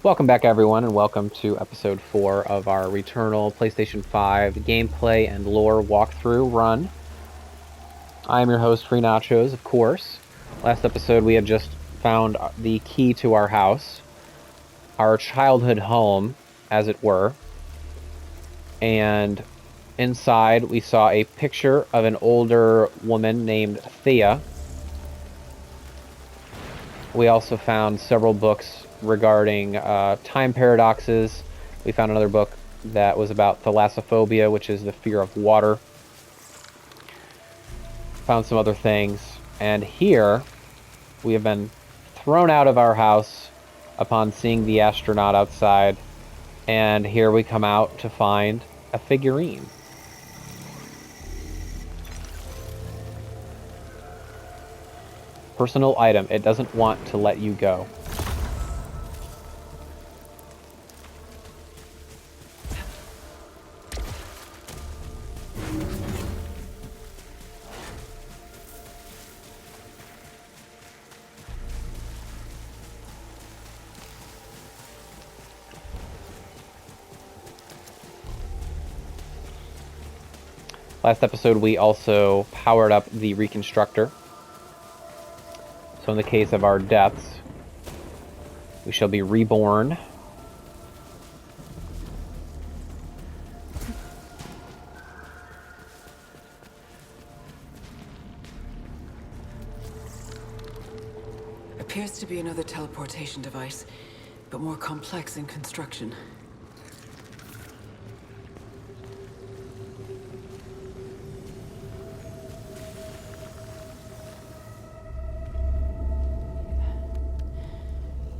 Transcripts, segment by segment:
Welcome back, everyone, and welcome to episode 4 of our Returnal PlayStation 5 gameplay and lore walkthrough run. I am your host, Free Nachos, of course. Last episode, we had just found the key to our house, our childhood home, as it were. And inside, we saw a picture of an older woman named Thea. We also found several books regarding time paradoxes. We found another book that was about thalassophobia, which is the fear of water. Found some other things. And here, we have been thrown out of our house upon seeing the astronaut outside. And here we come out to find a figurine. Personal item. It doesn't want to let you go. Last episode, we also powered up the Reconstructor. So in the case of our deaths, we shall be reborn. Appears to be another teleportation device, but more complex in construction.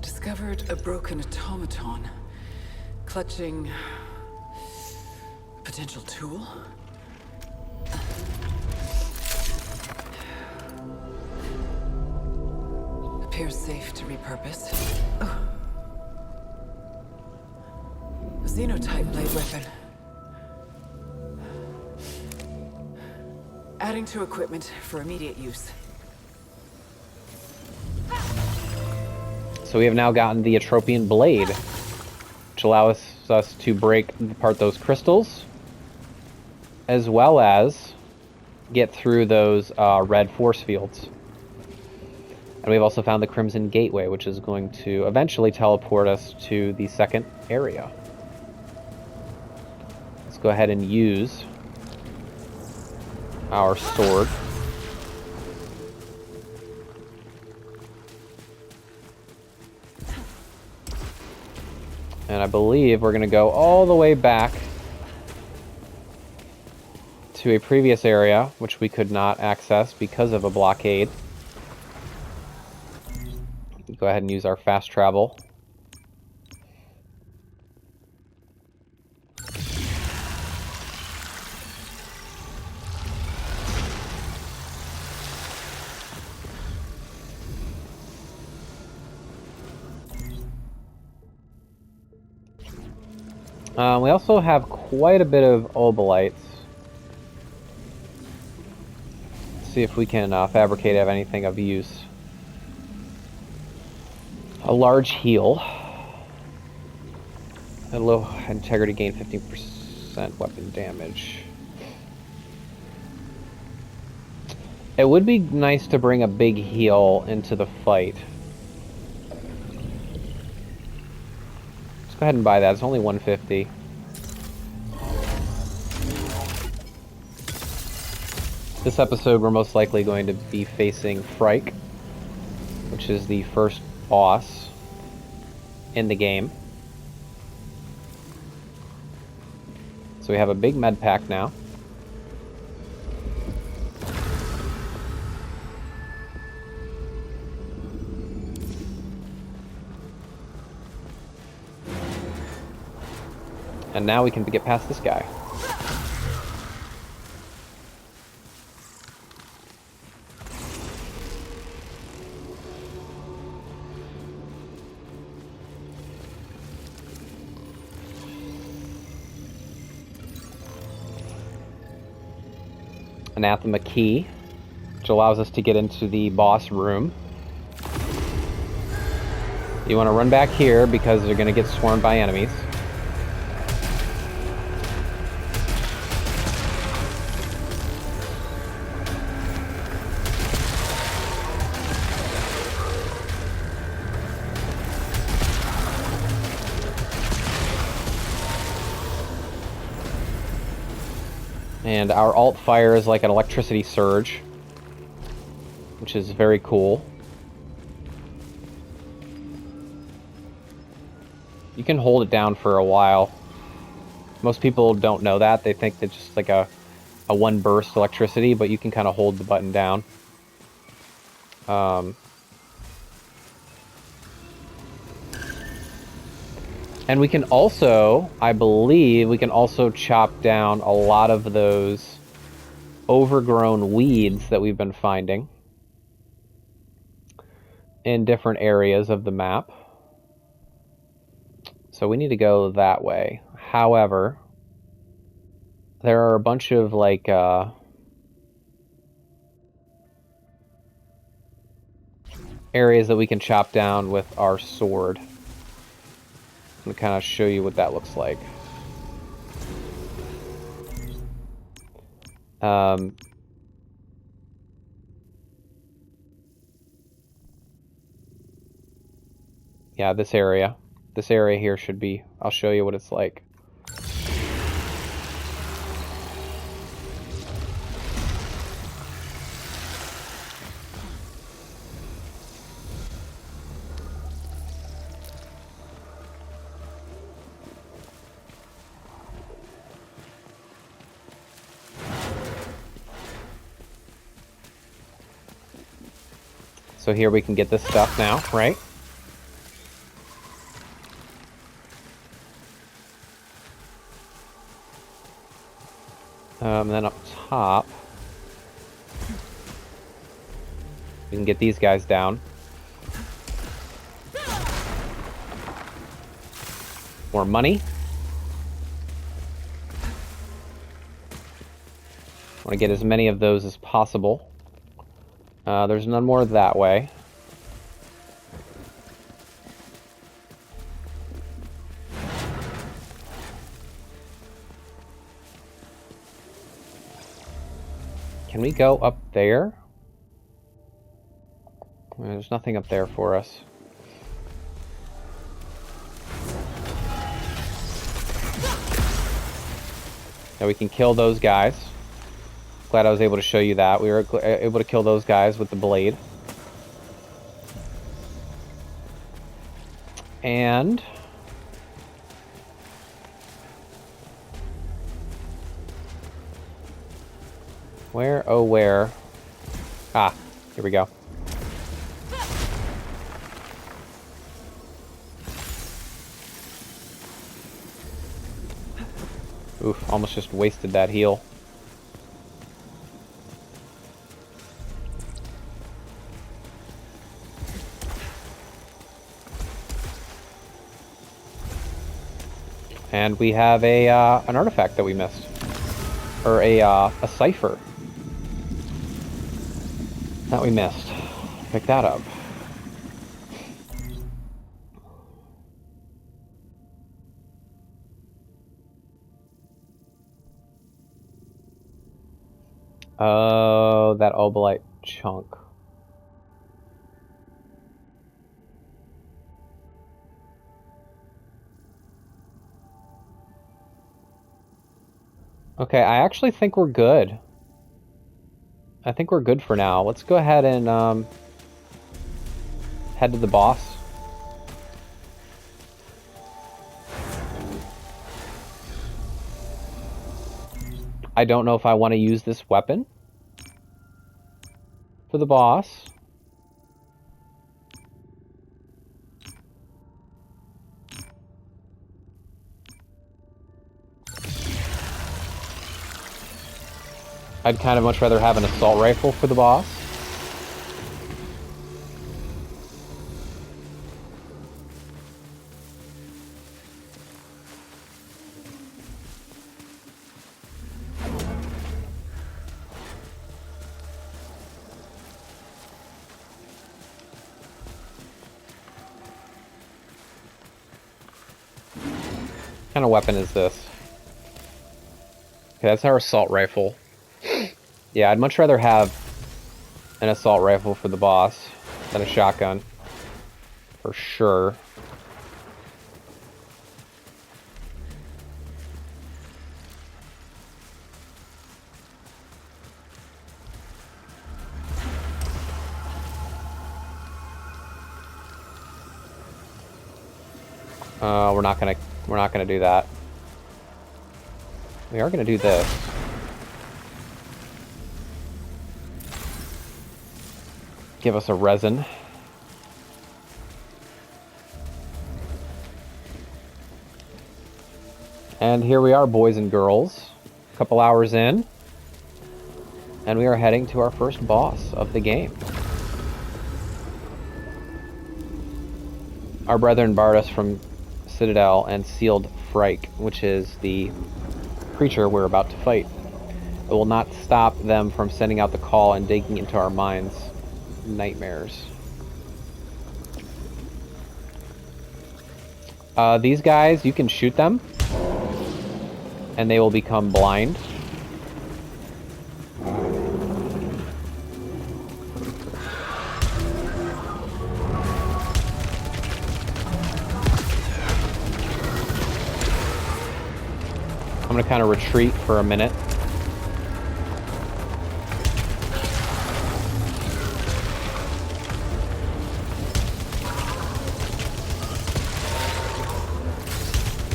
Discovered a broken automaton, clutching a potential tool. Appears safe to repurpose. Oh. A Xenotype Blade weapon. Adding to equipment for immediate use. So we have now gotten the Atropine Blade, which allows us to break apart those crystals, as well as get through those red force fields. And we've also found the Crimson Gateway, which is going to eventually teleport us to the second area. Let's go ahead and use our sword. And I believe we're going to go all the way back to a previous area, which we could not access because of a blockade. Go ahead and use our fast travel. We also have quite a bit of obolites. Let's see if we can fabricate of anything of use. A large heal. A low integrity gain 15% weapon damage. It would be nice to bring a big heal into the fight. Let's go ahead and buy that. It's only 150. This episode, we're most likely going to be facing Frike, which is the first boss in the game. So we have a big med pack now. And now we can get past this guy. Anathema key, which allows us to get into the boss room. You want to run back here because they're going to get swarmed by enemies. And our alt fire is like an electricity surge, which is very cool. You can hold it down for a while. Most people don't know that. They think it's just like a one burst electricity, but you can kind of hold the button down. And we can also, I believe, we can also chop down a lot of those overgrown weeds that we've been finding in different areas of the map. So we need to go that way. However, there are a bunch of, like, areas that we can chop down with our sword. I'm going to kind of show you what that looks like. Yeah, this area. This area here should be... I'll show you what it's like. So here we can get this stuff now, right? And then up top, we can get these guys down. More money. Want to get as many of those as possible. There's none more that way. Can we go up there? There's nothing up there for us. Now we can kill those guys. Glad I was able to show you that. We were able to kill those guys with the blade. And... where? Oh, where? Ah, here we go. Oof, almost just wasted that heal. And we have an artifact that we missed. Or a cipher that we missed. Pick that up. Oh, that obolite chunk. Okay, I actually think we're good. I think we're good for now. Let's go ahead and head to the boss. I don't know if I want to use this weapon for the boss. I'd kind of much rather have an assault rifle for the boss. What kind of weapon is this? Okay, that's our assault rifle. Yeah, I'd much rather have an assault rifle for the boss than a shotgun. For sure. We're not gonna do that. We are gonna do this. Give us a resin. And here we are, boys and girls. A couple hours in. And we are heading to our first boss of the game. Our brethren barred us from Citadel and sealed Frike, which is the creature we're about to fight. It will not stop them from sending out the call and digging into our minds. Nightmares. These guys, you can shoot them, and they will become blind. I'm gonna kind of retreat for a minute.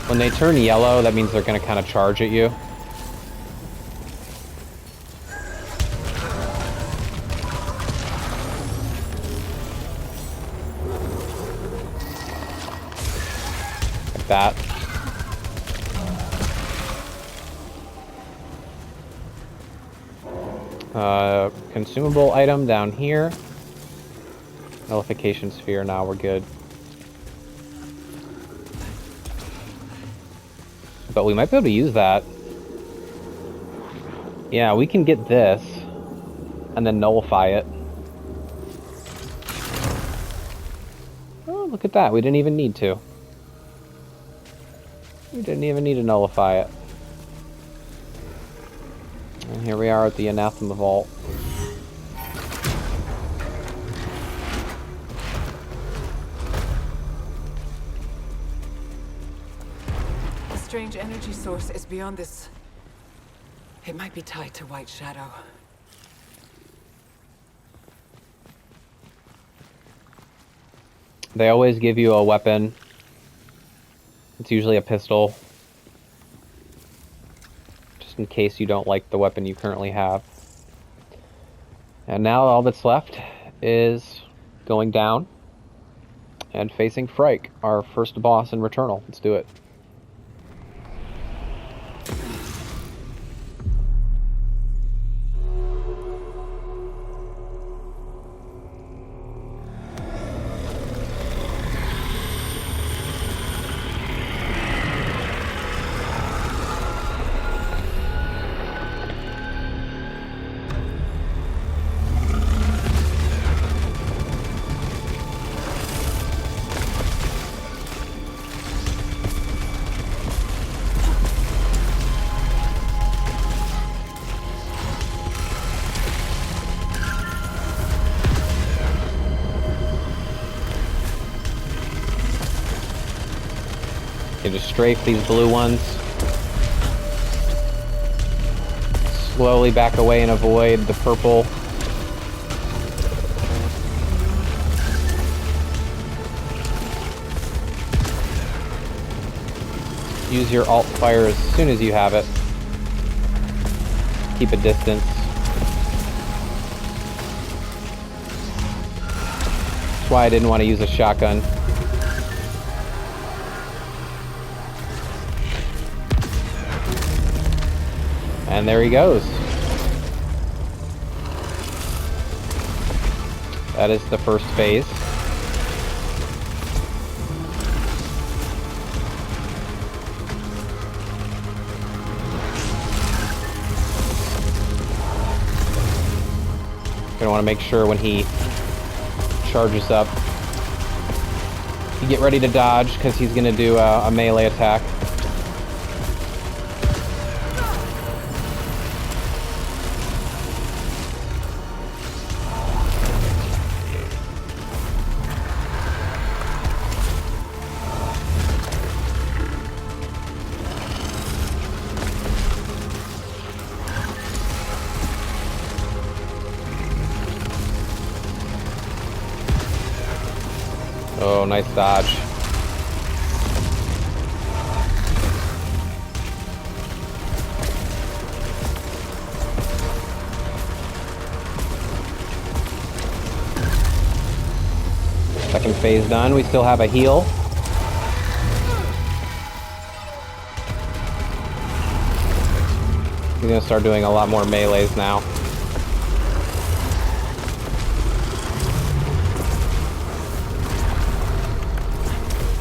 When they turn yellow, that means they're gonna kind of charge at you. Like that. Consumable item down here. Nullification sphere, now we're good. But we might be able to use that. Yeah, we can get this and then nullify it. Oh, look at that. We didn't even need to. We didn't even need to nullify it. And here we are at the Anathema Vault. The strange energy source is beyond this. It might be tied to White Shadow. They always give you a weapon. It's usually a pistol. Just in case you don't like the weapon you currently have. And now all that's left is going down and facing Frike, our first boss in Returnal. Let's do it. You just strafe these blue ones. Slowly back away and avoid the purple. Use your alt fire as soon as you have it. Keep a distance. That's why I didn't want to use a shotgun. And there he goes. That is the first phase. Gonna want to make sure when he charges up, you get ready to dodge because he's gonna do a melee attack. Oh, nice dodge. Second phase done. We still have a heal. He's gonna start doing a lot more melees now.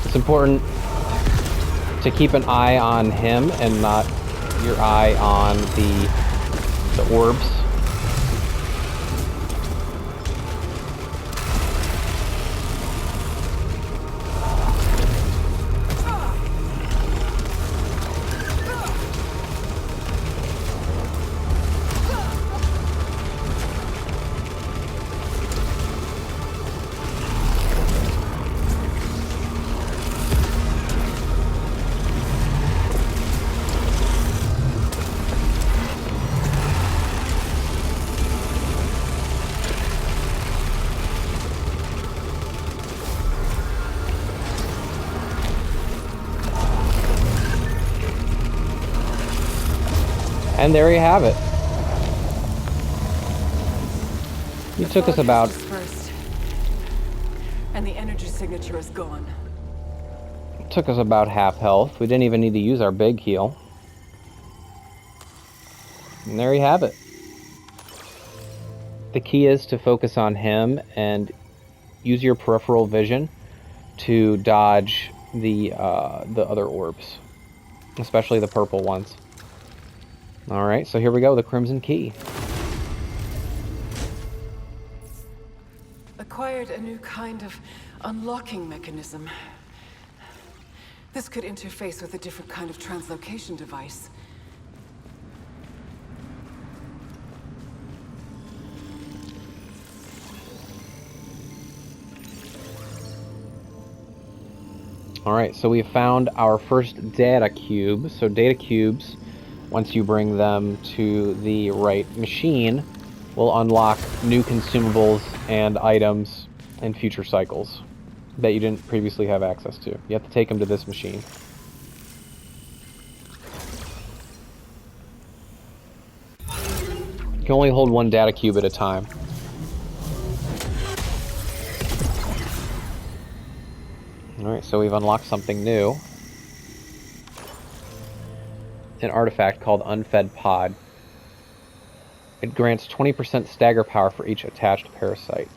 It's important to keep an eye on him and not your eye on the orbs. And there you have it. It took us about... First, and the energy signature is gone. It took us about half health. We didn't even need to use our big heal. And there you have it. The key is to focus on him and use your peripheral vision to dodge the other orbs, especially the purple ones. Alright, so here we go, the Crimson Key. Acquired a new kind of unlocking mechanism. This could interface with a different kind of translocation device. Alright, so we have found our first data cube. So data cubes, once you bring them to the right machine, will unlock new consumables and items in future cycles that you didn't previously have access to. You have to take them to this machine. You can only hold one data cube at a time. Alright, so we've unlocked something new. An artifact called Unfed Pod. It grants 20% stagger power for each attached parasite.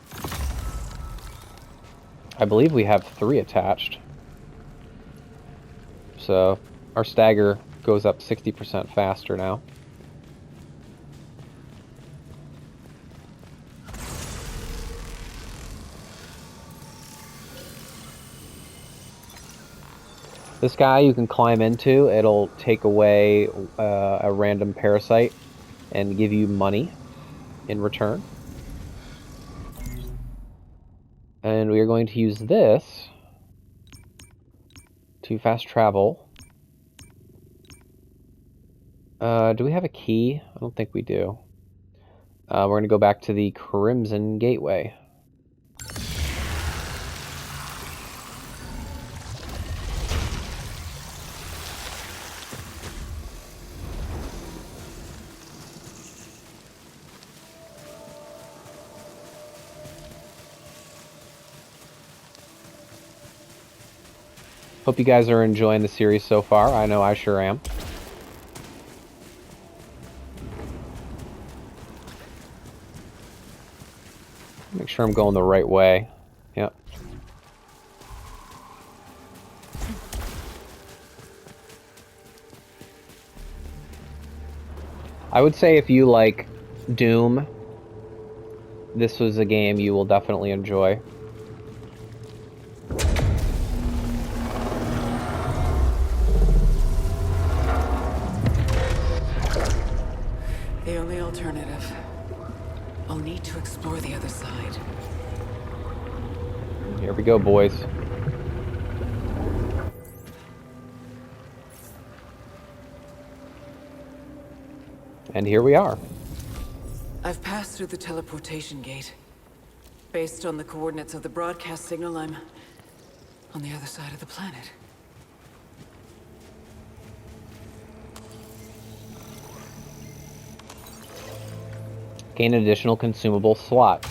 I believe we have 3 attached. So our stagger goes up 60% faster now. This guy you can climb into. It'll take away a random parasite and give you money in return. And we are going to use this to fast travel. Do we have a key? I don't think we do. We're going to go back to the Crimson Gateway. Hope you guys are enjoying the series so far. I know I sure am. Make sure I'm going the right way. Yep. I would say if you like Doom, this was a game you will definitely enjoy. The only alternative. I'll need to explore the other side. Here we go, boys. And here we are. I've passed through the teleportation gate. Based on the coordinates of the broadcast signal, I'm on the other side of the planet. Gain an additional consumable slot.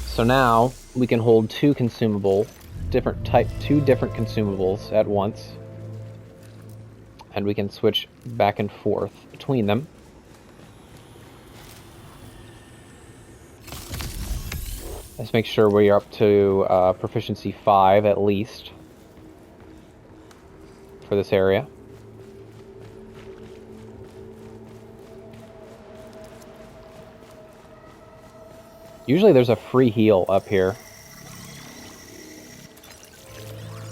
So now we can hold two consumables at once. And we can switch back and forth between them. Let's make sure we're up to proficiency 5 at least for this area. Usually there's a free heal up here.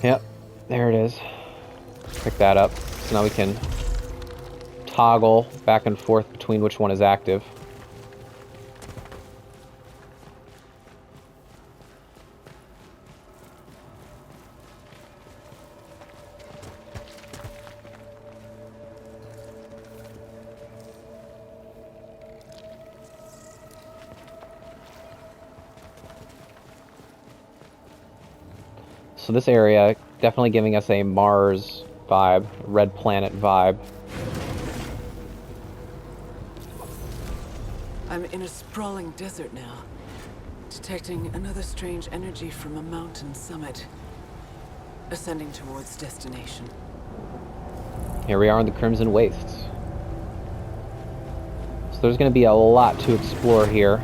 Yep, there it is. Pick that up. So now we can toggle back and forth between which one is active. So this area definitely giving us a Mars vibe, red planet vibe. I'm in a sprawling desert now, detecting another strange energy from a mountain summit, ascending towards destination. Here we are in the Crimson Wastes. So there's going to be a lot to explore here.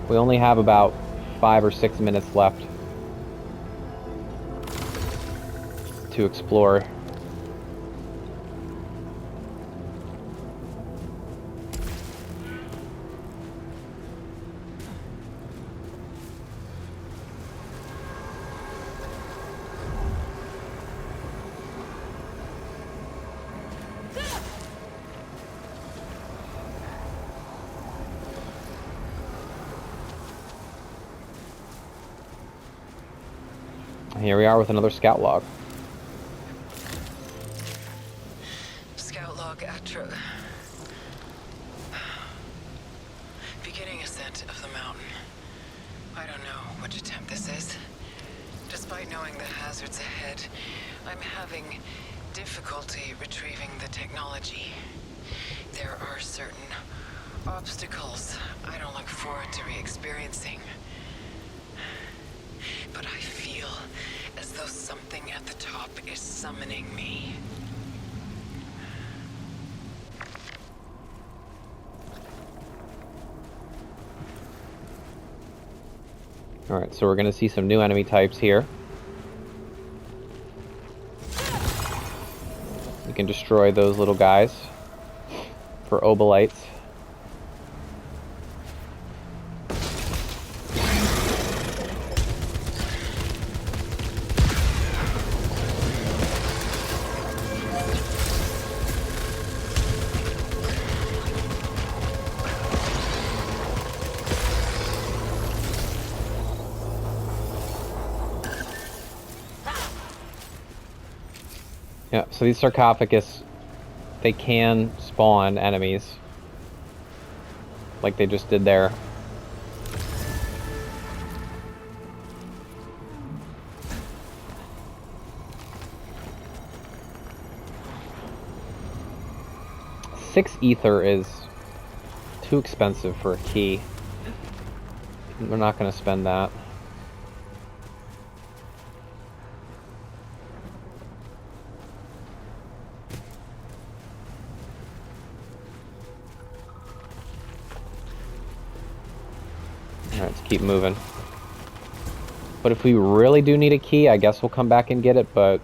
We only have about 5 or 6 minutes left to explore. Here we are with another scout log. Scout log beginning ascent of the mountain. I don't know which attempt this is. Despite knowing the hazards ahead, I'm having difficulty retrieving the technology. There are certain obstacles I don't look forward to re-experiencing. But I feel as though something at the top is summoning me. Alright, so we're going to see some new enemy types here. You can destroy those little guys for obolites. Yeah, so these sarcophagus, they can spawn enemies, like they just did there. Six ether is too expensive for a key. We're not going to spend that. Alright, let's keep moving. But if we really do need a key, I guess we'll come back and get it, but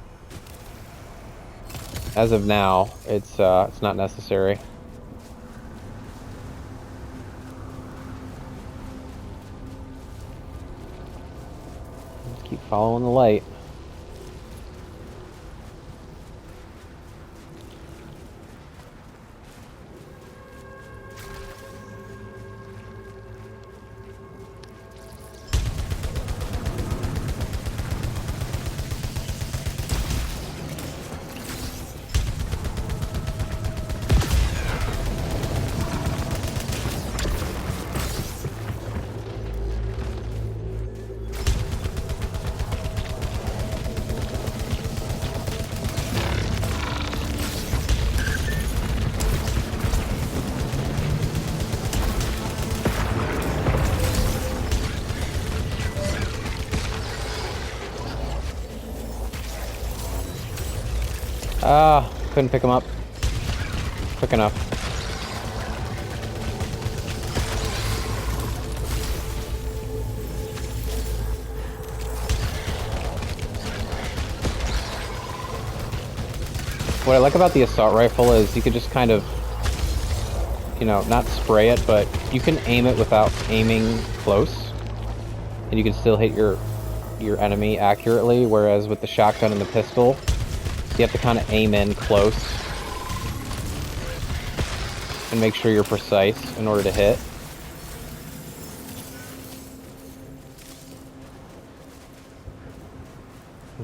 as of now, it's not necessary. Let's keep following the light. Ah, couldn't pick him up quick enough. What I like about the assault rifle is you could just kind of, you know, not spray it, but you can aim it without aiming close, and you can still hit your enemy accurately, whereas with the shotgun and the pistol, you have to kind of aim in close and make sure you're precise in order to hit.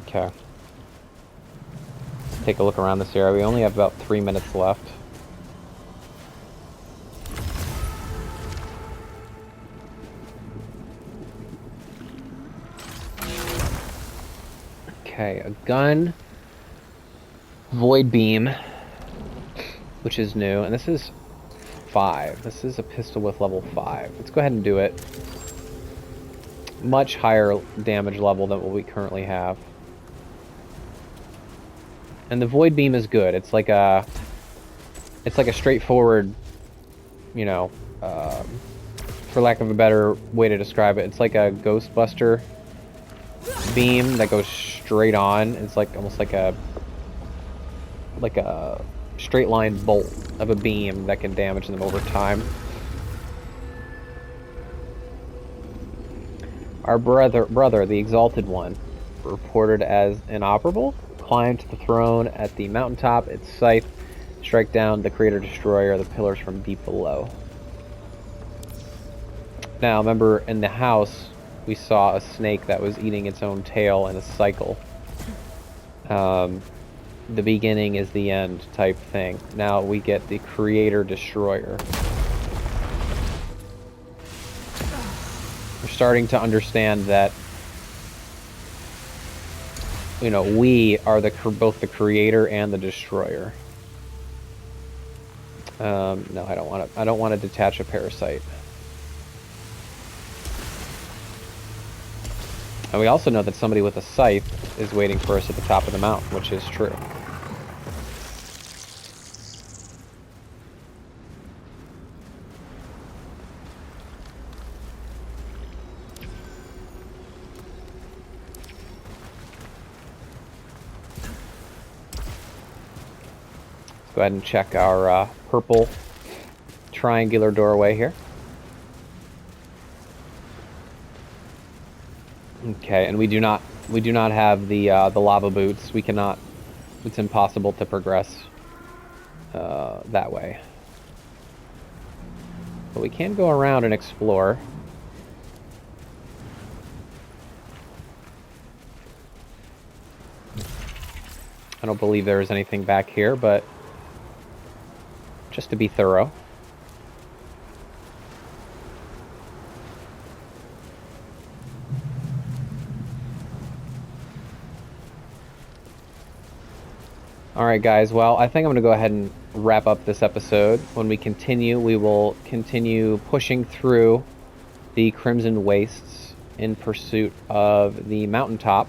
Okay. Let's take a look around this area. We only have about 3 minutes left. Okay, a gun, void beam, which is new, and this is 5. This is a pistol with level 5. Let's go ahead and do it. Much higher damage level than what we currently have. And the void beam is good. It's like a straightforward, you know, for lack of a better way to describe it, it's like a Ghostbuster beam that goes straight on. It's like almost like a straight line bolt of a beam that can damage them over time. Our brother, the Exalted One, reported as inoperable, climbed to the throne at the mountaintop, its scythe, strike down the Creator Destroyer, the pillars from deep below. Now, remember, in the house, we saw a snake that was eating its own tail in a cycle. The beginning is the end type thing. Now we get the Creator Destroyer. We're starting to understand that, you know, we are both the Creator and the Destroyer. No, I don't want to detach a parasite. And we also know that somebody with a scythe is waiting for us at the top of the mountain, which is true. Let's go ahead and check our purple triangular doorway here. Okay, and we do not have the lava boots. We cannot. It's impossible to progress that way. But we can go around and explore. I don't believe there is anything back here, but just to be thorough. Alright guys, well, I think I'm going to go ahead and wrap up this episode. When we continue, we will continue pushing through the Crimson Wastes in pursuit of the mountaintop,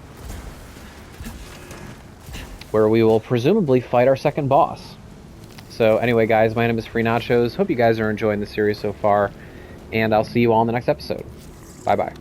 where we will presumably fight our second boss. So anyway guys, my name is Free Nachos. Hope you guys are enjoying the series so far, and I'll see you all in the next episode. Bye bye.